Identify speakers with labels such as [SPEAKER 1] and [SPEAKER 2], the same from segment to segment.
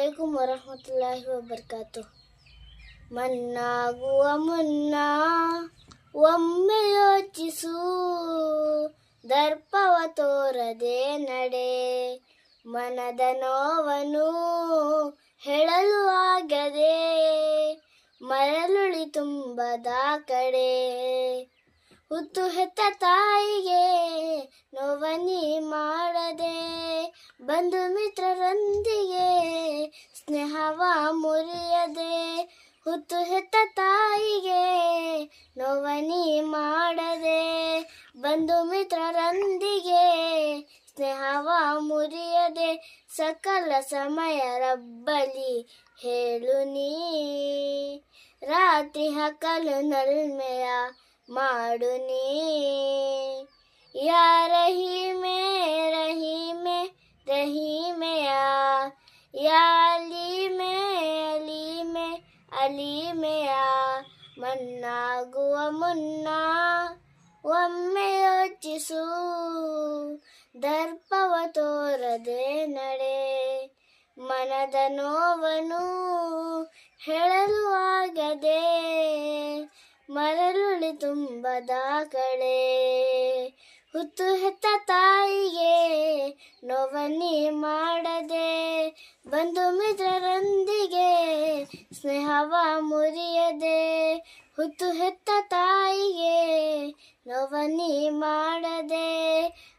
[SPEAKER 1] ಅಲೈಕುಂ ವರಹಮತುಲ್ಲಾಹಿ ವಬರ್ಕಾತು. ಮನ್ನಾಗುವ ಮುನ್ನ ಒಮ್ಮೆ ಯೋಚಿಸು, ದರ್ಪವ ತೋರದೆ ನಡೆ. ಮನದ ನೋವನ್ನು ಹೇಳಲು ಆಗದೆ, ಮರಳುಳಿ ತುಂಬದ ಕಡೆ. ಹುತ್ತು ಹೆತ್ತ ತಾಯಿಗೆ ನೋವನಿ ಮಾಡದೆ, ಬಂಧು ಮಿತ್ರರೊಂದಿಗೆ ಸ್ನೇಹವ ಮುರಿಯದೆ. ಹುತ್ತು ಹೆತ್ತ ತಾಯಿಗೆ ನೋವನಿ ಮಾಡದೆ, ಬಂಧು ಮಿತ್ರರೊಂದಿಗೆ ಸ್ನೇಹವ ಮುರಿಯದೆ. ಸಕಲ ಸಮಯ ರಬ್ಬಲಿ ಹೇಳು ನೀ, ರಾತ್ರಿ ಹಕಲು ನಲ್ಮೆಯ ಮಾಡು ನೀ. ಯಾ ರಹೀಮೆ ರಹೀಮೆ ರಹೀಮೆಯಾ, ಯಾ ಅಲೀಮೆ ಅಲೀಮೆ ಅಲೀಮೆಯಾ. ಮನ್ನಾಗುವ ಮುನ್ನ ಒಮ್ಮೆ ಯೋಚಿಸು, ದರ್ಪವ ತೋರದೆ ನಡೆ. ಮನದ ನೋವನ್ನು ಹೇಳಲು ಆಗದೆ, ಮರಳುಳಿ ತುಂಬದ ಕಡೆ. ಹುತ್ತು ಹೆತ್ತ ತಾಯಿಗೆ ನೋವನಿ ಮಾಡದೆ, ಬಂಧು ಮಿತ್ರರೊಂದಿಗೆ ಸ್ನೇಹವ ಮುರಿಯದೆ. ಹುತ್ತು ಹೆತ್ತ ತಾಯಿಗೆ ನೋವನಿ ಮಾಡದೆ,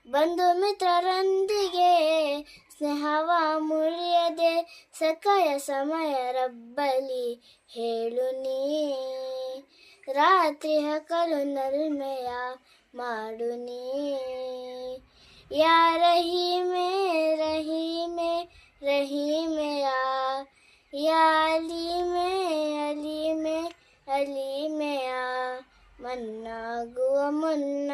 [SPEAKER 1] ಬಂಧು ಮಿತ್ರರೊಂದಿಗೆ ಸ್ನೇಹವ ಮುರಿಯದೆ. ಸಕಲ ಸಮಯ ರಬ್ಬಲಿ ಹೇಳು ನೀ, ರಾತ್ರಿ ಹಕಲು ನಲ್ಮೆಯ ಮಾಡು ನೀ. ಯಾ ರಹೀಮೆ ರಹೀಮೆ ರಹೀಮೆಯಾ, ಯಾ ಅಲೀಮೆ ಅಲೀಮೆ ಅಲೀಮೆಯಾ. ಮನ್ನಾಗುವ ಮುನ್ನ